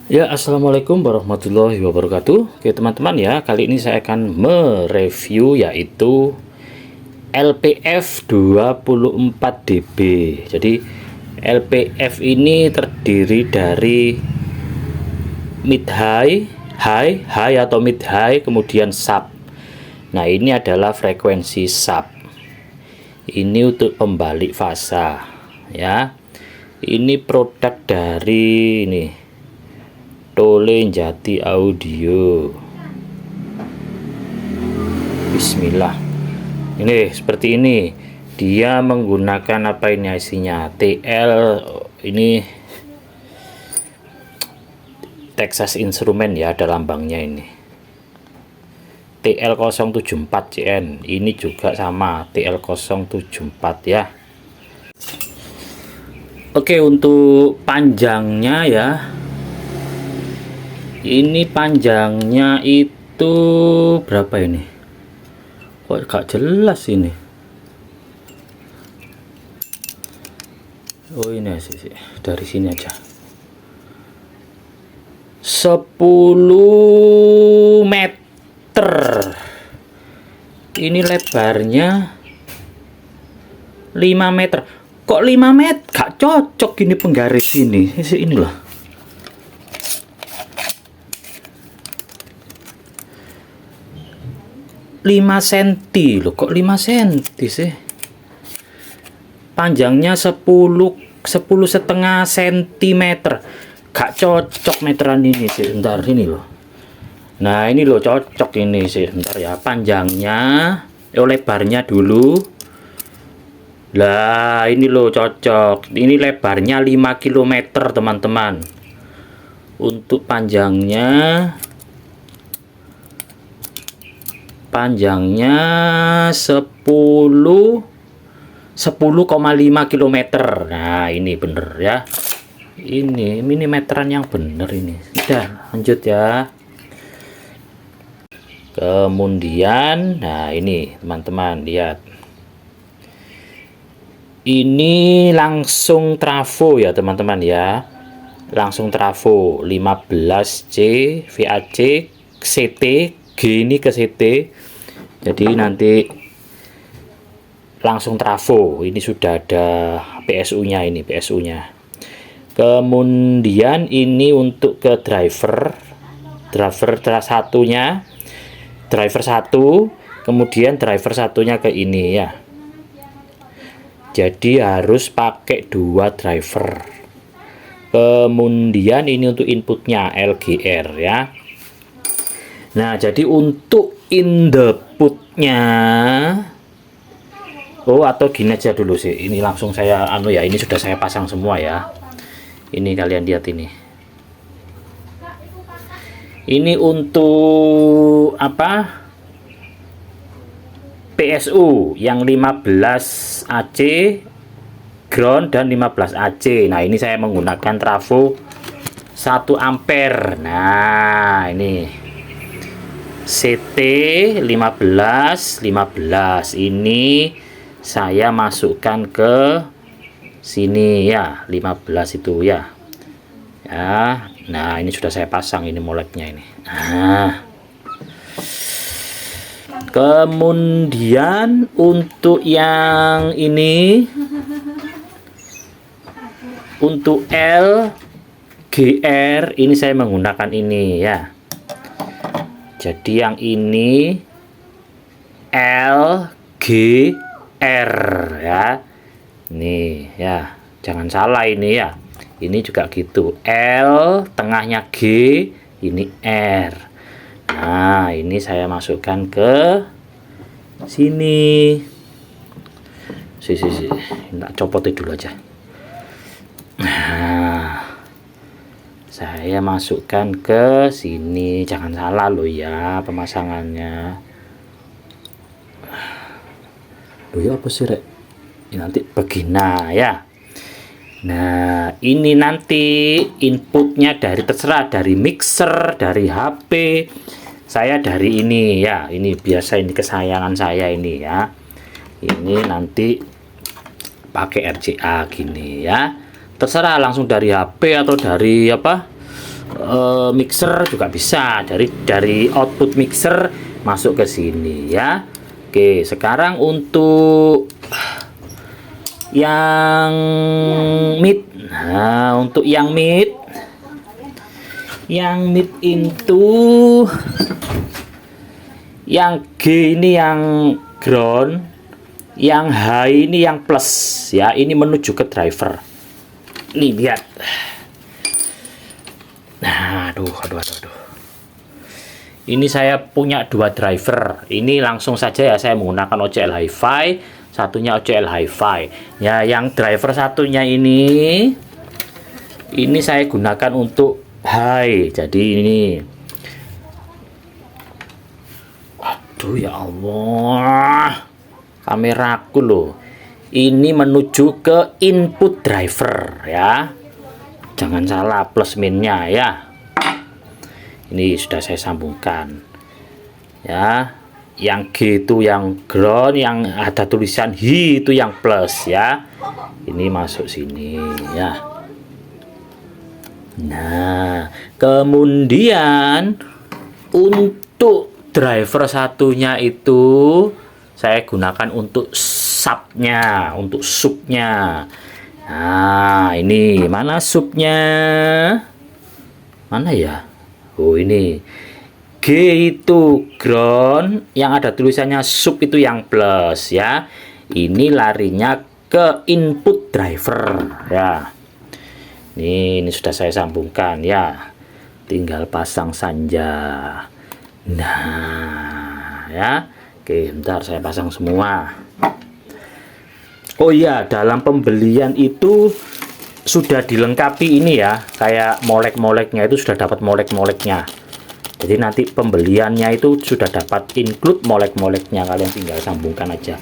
Ya, assalamualaikum warahmatullahi wabarakatuh. Oke, teman-teman ya, kali ini saya akan mereview yaitu LPF 24 dB. Jadi LPF ini terdiri dari mid high, high atau mid high, kemudian sub. Nah, ini adalah frekuensi sub. Ini untuk pembalik fasa ya. Ini produk dari ini Tole Jati Audio. Bismillah. Ini seperti ini. Dia menggunakan apa ini isinya? TL ini Texas Instrument ya, ada lambangnya ini. TL074CN. Ini juga sama TL074 ya. Oke, untuk panjangnya ya. Ini panjangnya itu berapa ini? Kok gak jelas ini? Oh, ini sih dari sini aja. 10 meter. Ini lebarnya 5 meter. Kok 5 meter? Gak cocok ini penggaris ini. Ini loh. 5 cm loh, kok 5 cm sih? Panjangnya 10,5 cm. Gak cocok meteran ini sih. Bentar ini loh. Nah, ini loh cocok ini sih. Bentar ya, panjangnya lebarnya dulu. Lah, ini loh cocok. Ini lebarnya 5 km, teman-teman. Untuk panjangnya 10,5 km. Nah, ini bener ya. Ini meteran yang bener ini. Udah, lanjut ya. Kemudian, nah ini teman-teman lihat. Ini langsung trafo ya, teman-teman ya. Langsung trafo 15C VAC CT, G ini ke CT. Jadi nanti langsung trafo. Ini sudah ada PSU-nya, ini PSU-nya. Kemudian ini untuk ke driver satunya, driver 1, kemudian driver satunya ke ini ya. Jadi harus pakai 2 driver. Kemudian ini untuk inputnya LGR ya. Nah, jadi untuk inputnya, atau gini aja dulu sih. Ini langsung saya ini sudah saya pasang semua ya. Ini kalian lihat ini. Ini untuk apa? PSU yang 15 AC ground dan 15 AC. Nah, ini saya menggunakan trafo 1 ampere. Nah, ini CT 15 ini saya masukkan ke sini ya, 15 itu ya. Ya, nah ini sudah saya pasang ini moleknya ini. Nah, kemudian untuk yang ini, untuk LGR ini saya menggunakan ini ya. Jadi yang ini LGR ya. Nih ya, jangan salah ini ya. Ini juga gitu. L tengahnya G, ini R. Nah, ini saya masukkan ke sini. Tak copotin dulu aja. Nah, saya masukkan ke sini. Jangan salah loh ya pemasangannya. Loh ya apa sih, Rek? Ini nanti begina ya. Nah, ini nanti inputnya terserah dari mixer, dari HP. Saya dari ini ya. Ini biasa, ini kesayangan saya ini ya. Ini nanti pakai RCA gini ya. Terserah langsung dari HP atau dari apa, mixer juga bisa, dari output mixer masuk ke sini ya. Oke, sekarang untuk yang mid. Nah, untuk yang mid itu yang G ini yang ground, yang high ini yang plus ya. Ini menuju ke driver. Nih lihat. Nah, aduh. Ini saya punya dua driver. Ini langsung saja ya saya menggunakan OCL Hi-Fi, satunya OCL Hi-Fi. Ya, yang driver satunya ini saya gunakan untuk high. Jadi ini. Aduh ya Allah. Kameraku loh. Ini menuju ke input driver ya. Jangan salah plus minnya ya. Ini sudah saya sambungkan ya. Yang G itu yang ground, yang ada tulisan Hi itu yang plus ya. Ini masuk sini ya. Nah, kemudian untuk driver satunya itu saya gunakan untuk subnya, untuk subnya. Nah, ini mana subnya? Mana ya? Oh, ini G itu ground, yang ada tulisannya sub itu yang plus ya. Ini larinya ke input driver ya. Ini sudah saya sambungkan ya. Tinggal pasang saja. Nah, ya. Oke, bentar saya pasang semua. Oh iya, dalam pembelian itu sudah dilengkapi ini ya, kayak molek-moleknya itu sudah dapat molek-moleknya. Jadi nanti pembeliannya itu sudah dapat include molek-moleknya, kalian tinggal sambungkan aja.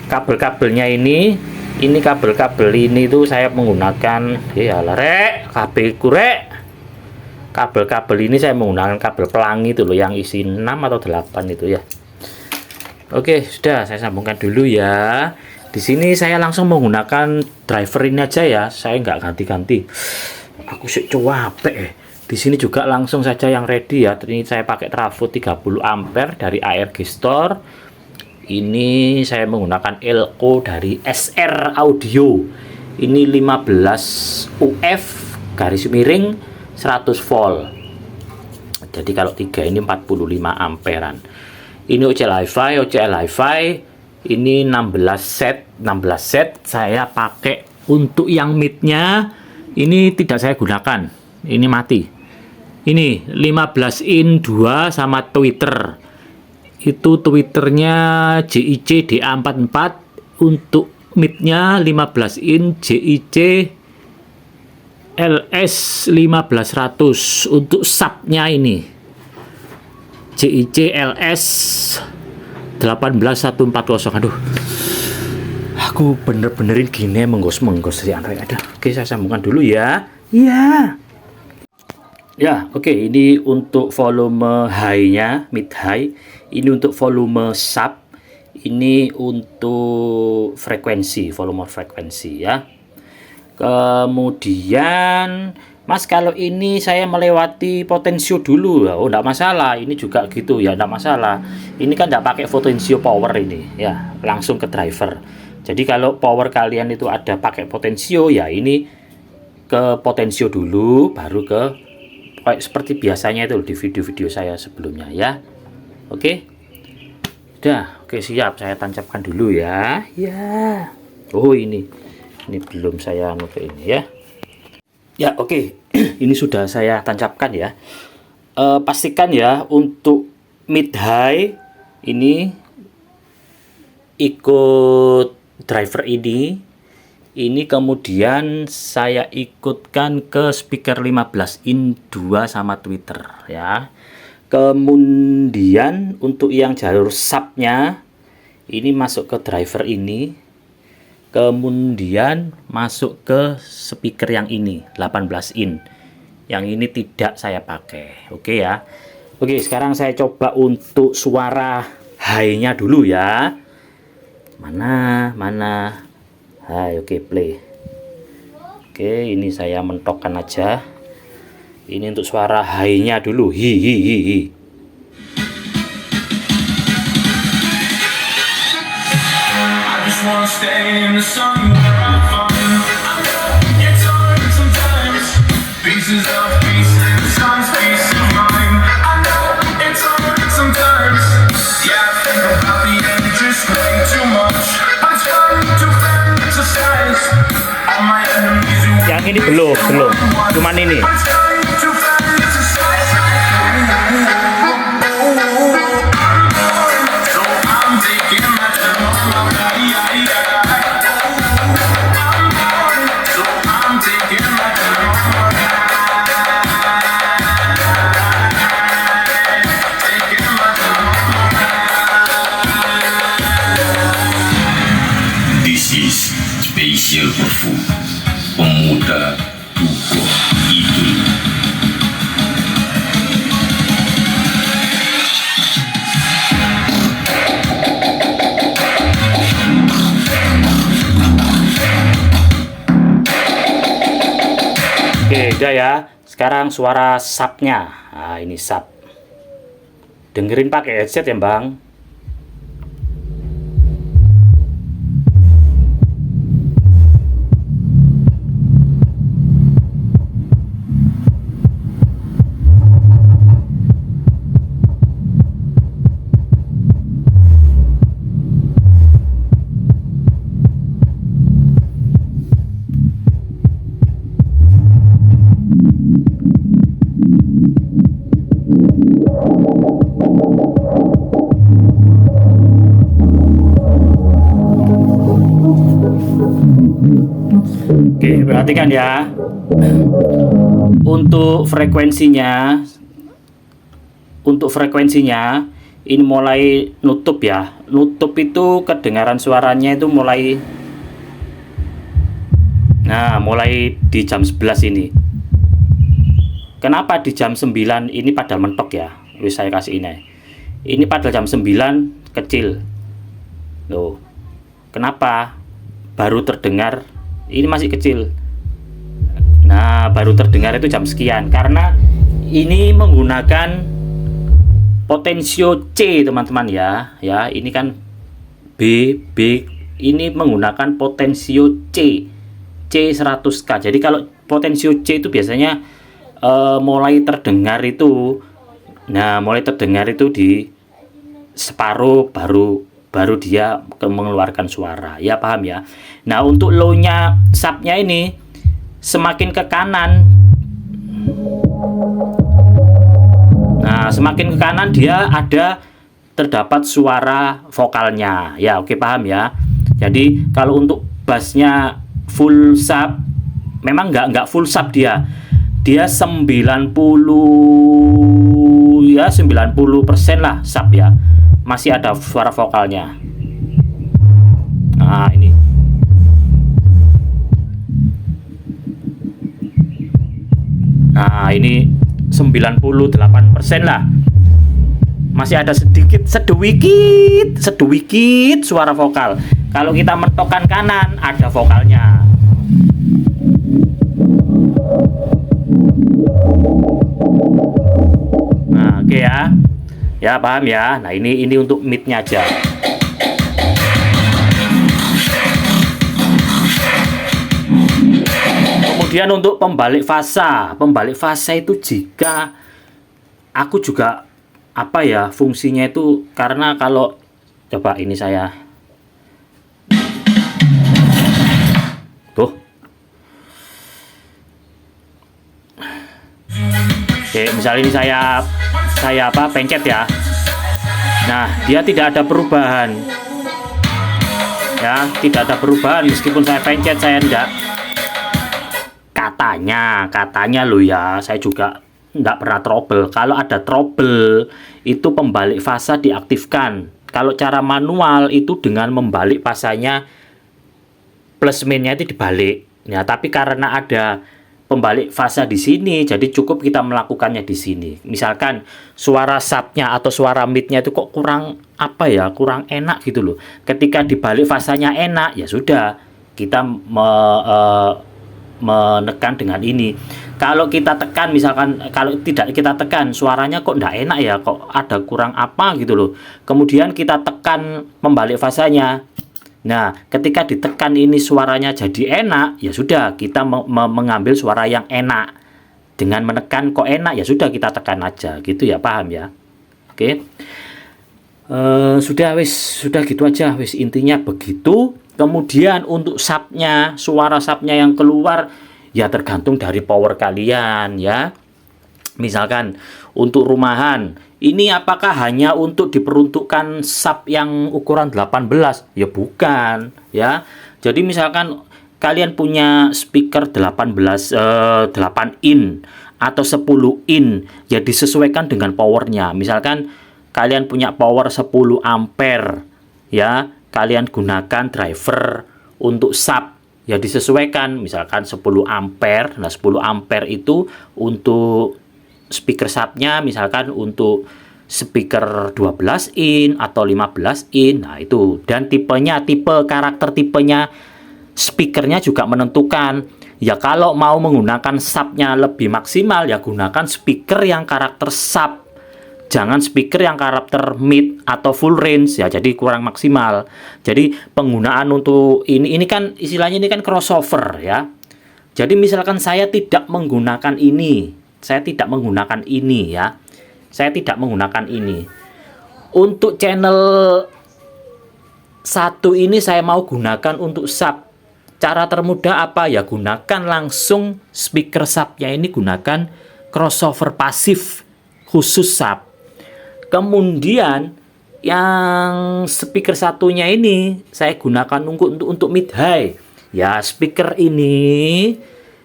Kabel-kabelnya ini kabel-kabel ini tuh saya menggunakan kabel-kabel ini saya menggunakan kabel pelangi itu loh, yang isi 6 atau 8 itu ya. Oke, sudah saya sambungkan dulu ya. Di sini saya langsung menggunakan driver ini aja ya, saya nggak ganti-ganti. Aku sih capek. Di sini juga langsung saja yang ready ya. Ini saya pakai trafo 30 ampere dari ARG Store. Ini saya menggunakan Elco dari SR Audio. Ini 15 UF garis miring 100 volt. Jadi kalau 3 ini 45 amperan. Ini OCL Hi-Fi. Ini 16 set saya pakai. Untuk yang midnya ini tidak saya gunakan, ini mati. Ini 15 in 2 sama tweeter, itu tweeternya JIC DA44. Untuk midnya 15 in JIC LS 1500. Untuk subnya ini JIC LS 18140. Aduh, aku bener-benerin gini menggos dari Android ada. Oke, saya sambungkan dulu ya. Ya, oke, ini untuk volume high-nya, mid high. Ini untuk volume sub. Ini untuk frekuensi, volume frekuensi ya. Kemudian Mas, kalau ini saya melewati potensio dulu, oh enggak masalah. Ini juga gitu ya, enggak masalah. Ini kan enggak pakai potensio power ini ya, langsung ke driver. Jadi kalau power kalian itu ada pakai potensio ya, ini ke potensio dulu, baru ke kayak seperti biasanya itu di video-video saya sebelumnya ya. Oke, udah, oke, siap. Saya tancapkan dulu ya. Oh, ini belum saya nuke ini ya. Ya, oke. Ini sudah saya tancapkan ya. Pastikan ya untuk mid high ini ikut driver ini. Ini kemudian saya ikutkan ke speaker 15 in 2 sama tweeter ya. Kemudian untuk yang jalur subnya ini masuk ke driver ini. Kemudian masuk ke speaker yang ini 18 in. Yang ini tidak saya pakai. Oke ya. Oke, sekarang saya coba untuk suara high-nya dulu ya. Mana? Hai, oke, play. Oke, ini saya mentokkan aja. Ini untuk suara high-nya dulu. Hi hi hi hi. Wanna stay in the sun where I find it's hard sometimes. Pieces of some peace of mind. I know it's hard sometimes. Yeah, I think about the end just way too much. But it's fun to fantasize. All my enemies who Yang ini belum, cuman ini. But it's fun to fantasize. So I'm taking my time on my body. Spesial Perfume Pemuda Dugo Idul. Oke, udah ya. Sekarang suara subnya. Nah, ini sub. Dengerin pakai headset ya, Bang. Oke, perhatikan ya. Untuk frekuensinya ini mulai nutup ya. Nutup itu kedengaran suaranya itu mulai di jam 11 ini. Kenapa di jam 9 ini padahal mentok ya? Wis saya kasih ini. Ini padahal jam 9 kecil. Loh. Kenapa? Baru terdengar ini masih kecil. Nah, baru terdengar itu jam sekian karena ini menggunakan potensio C, teman-teman ya. Ya, ini kan B ini menggunakan potensio C 100K. Jadi kalau potensio C itu biasanya mulai terdengar itu di separuh baru dia mengeluarkan suara. Ya, paham ya. Nah, untuk low-nya subnya ini semakin ke kanan. Nah, semakin ke kanan dia terdapat suara vokalnya. Ya, oke, paham ya. Jadi, kalau untuk bassnya full sub, memang nggak full sub dia. Dia 90% lah sub ya. Masih ada suara vokalnya. Nah, ini. Nah, ini 98% lah. Masih ada sedikit suara vokal. Kalau kita mentokkan kanan, ada vokalnya. Nah, oke ya. Ya, paham ya. Nah, ini untuk mid-nya aja. Kemudian untuk pembalik fasa itu jika aku juga fungsinya itu karena kalau coba ini saya tuh. Oke, misalnya ini saya pencet ya. Nah, dia tidak ada perubahan. Ya, tidak ada perubahan meskipun saya pencet, saya enggak. Katanya lo ya, saya juga enggak pernah trouble. Kalau ada trouble, itu pembalik fasa diaktifkan. Kalau cara manual itu dengan membalik fasanya plus minnya itu dibalik. Ya, tapi karena ada pembalik fasa di sini, jadi cukup kita melakukannya di sini. Misalkan suara subnya atau suara midnya itu kok kurang enak gitu loh. Ketika dibalik fasanya enak, ya sudah kita menekan dengan ini. Kalau kita tekan, misalkan kalau tidak kita tekan, suaranya kok ndak enak ya, kok ada kurang apa gitu loh. Kemudian kita tekan pembalik fasanya. Nah, ketika ditekan ini suaranya jadi enak, ya sudah, kita mengambil suara yang enak. Dengan menekan kok enak, ya sudah, kita tekan aja gitu ya, paham ya? Oke. Sudah gitu aja, wis, intinya begitu. Kemudian untuk subnya, suara subnya yang keluar ya tergantung dari power kalian ya. Misalkan untuk rumahan, ini apakah hanya untuk diperuntukkan sub yang ukuran 18? Ya bukan ya. Jadi misalkan kalian punya speaker 8 in atau 10 in, ya disesuaikan dengan powernya. Misalkan kalian punya power 10 ampere ya, kalian gunakan driver untuk sub, ya disesuaikan, misalkan 10 ampere. Nah 10 ampere itu untuk speaker subnya, misalkan untuk speaker 12 in atau 15 in. Nah itu, dan tipenya, karakter tipenya speakernya juga menentukan. Ya kalau mau menggunakan subnya lebih maksimal, ya gunakan speaker yang karakter sub, jangan speaker yang karakter mid atau full range ya, jadi kurang maksimal. Jadi penggunaan untuk ini kan istilahnya ini kan crossover ya. Jadi misalkan saya tidak menggunakan ini ya, saya tidak menggunakan ini untuk channel 1 ini, saya mau gunakan untuk sub. Cara termudah apa ya, gunakan langsung speaker subnya ini, gunakan crossover pasif khusus sub. Kemudian yang speaker satunya ini saya gunakan untuk mid high ya. Speaker ini,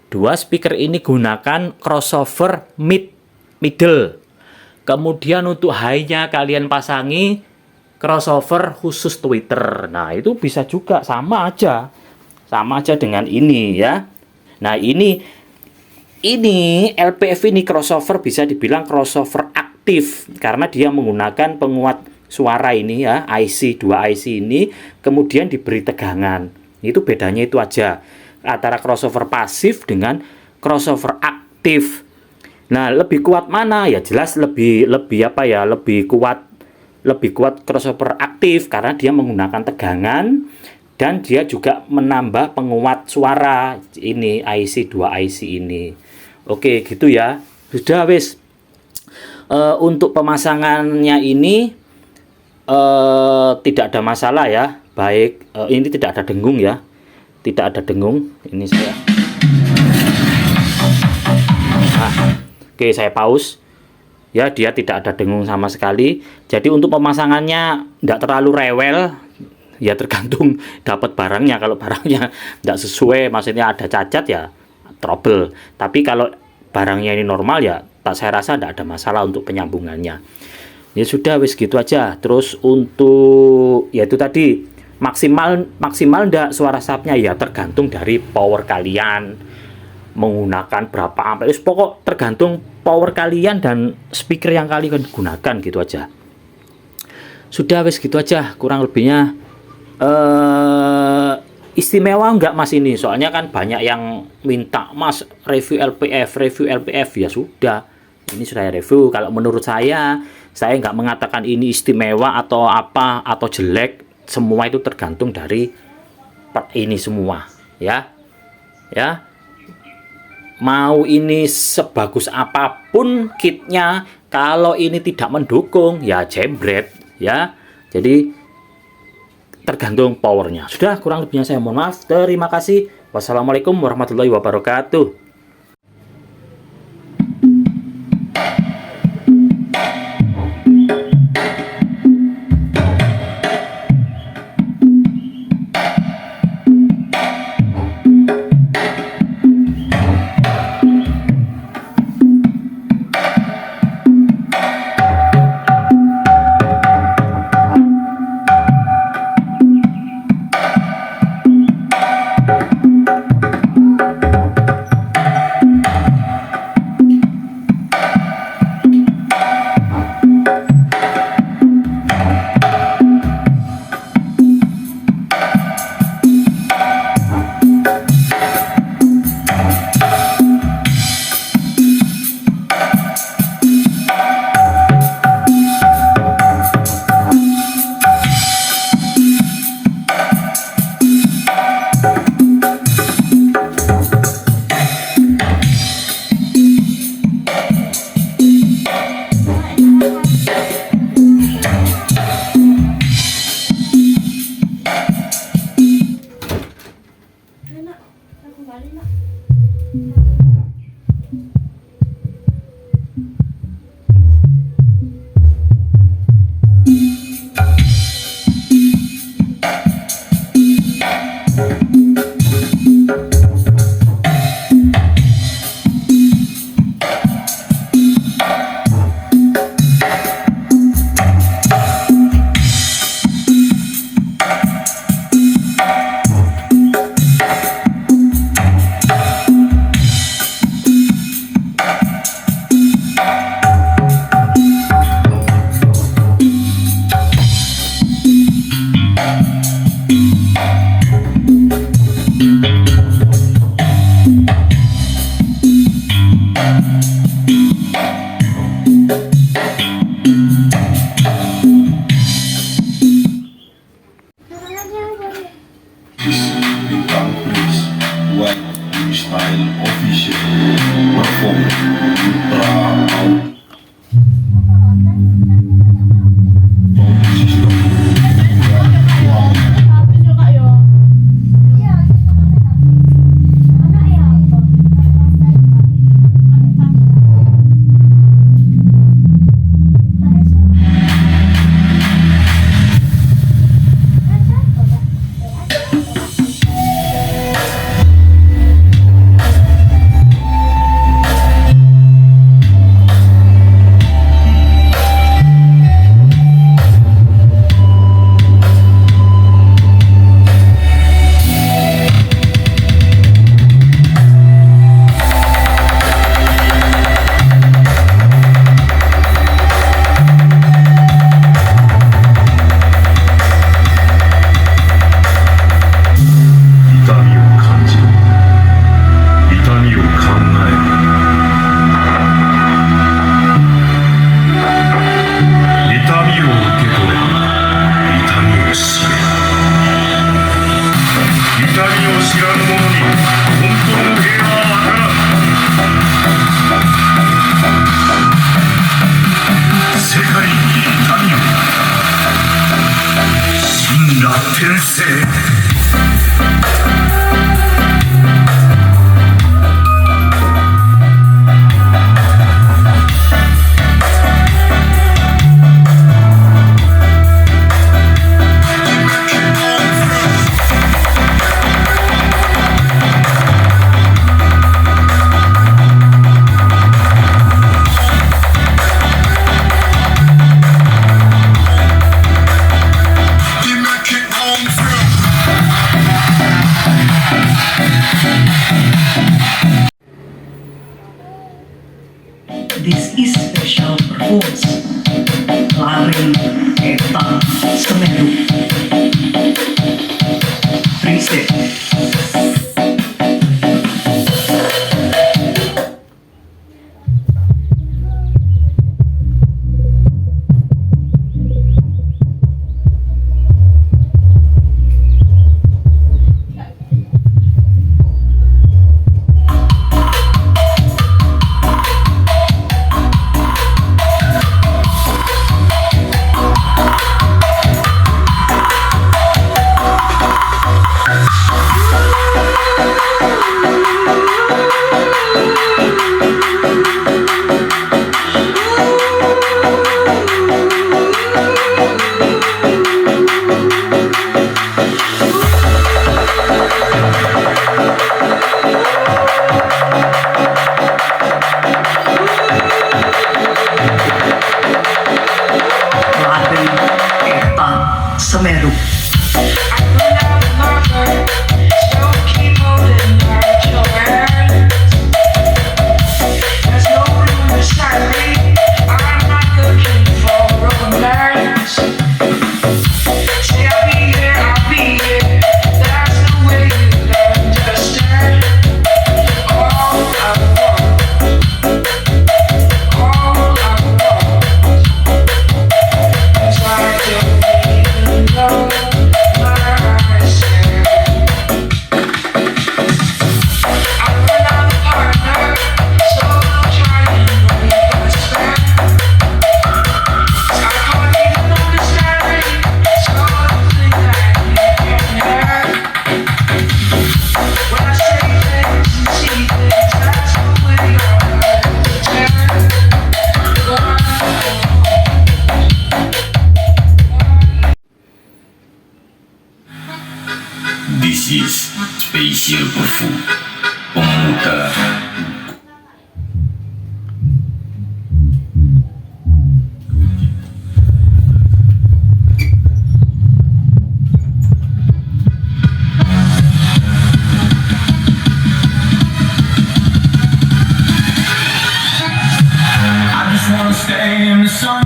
2 speaker ini gunakan crossover middle. Kemudian untuk high-nya kalian pasangi crossover khusus tweeter. Nah itu bisa juga, sama aja dengan ini ya. Nah ini LPF ini crossover, bisa dibilang crossover aktif karena dia menggunakan penguat suara ini ya, dua IC ini, kemudian diberi tegangan. Itu bedanya itu aja antara crossover pasif dengan crossover aktif. Nah lebih kuat mana? Ya jelas lebih kuat crossover aktif karena dia menggunakan tegangan dan dia juga menambah penguat suara ini, dua IC ini. Oke gitu ya, sudah wis. Untuk pemasangannya ini tidak ada masalah ya, baik ini tidak ada dengung ya, tidak ada dengung. Ini saya oke, saya pause ya, dia tidak ada dengung sama sekali. Jadi untuk pemasangannya tidak terlalu rewel ya, tergantung dapat barangnya. Kalau barangnya tidak sesuai, maksudnya ada cacat ya trouble. Tapi kalau barangnya ini normal ya, saya rasa tidak ada masalah untuk penyambungannya. Ya sudah wis gitu aja. Terus untuk ya itu tadi, maksimal enggak suara subnya ya tergantung dari power kalian, menggunakan berapa ampere. Pokok tergantung power kalian dan speaker yang kalian gunakan, gitu aja. Sudah wis gitu aja, kurang lebihnya. Istimewa enggak mas ini? Soalnya kan banyak yang minta, mas review LPF ya. Sudah, ini sudah review. Kalau menurut saya enggak mengatakan ini istimewa atau apa atau jelek. Semua itu tergantung dari ini semua ya. Mau ini sebagus apapun kitnya, kalau ini tidak mendukung ya jebret ya. Jadi tergantung powernya. Sudah, kurang lebihnya saya mohon maaf. Terima kasih. Wassalamualaikum warahmatullahi wabarakatuh. Web Style Official Perform Ultra Out System Habis yo kayo. This is special performance Lari Eta Semeru Preset. Lari Eta Semeru. This is Special Perform Pemuda. I just wanna stay in the sun.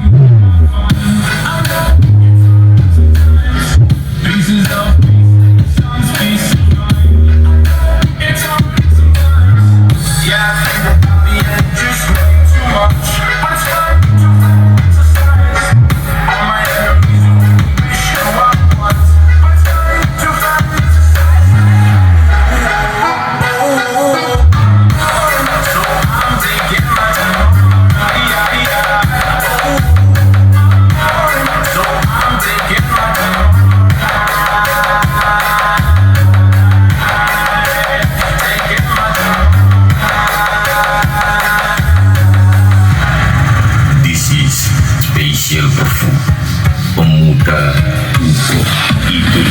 Pieces of peace of mind. It's all sometimes. Yeah, I think about the end just way too Facial Perfume, pemuda tubuh itu.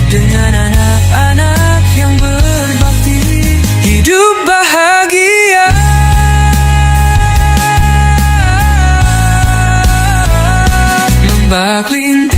dengan anak-anak yang berbakti, hidup bahagia. Lembah Lintang.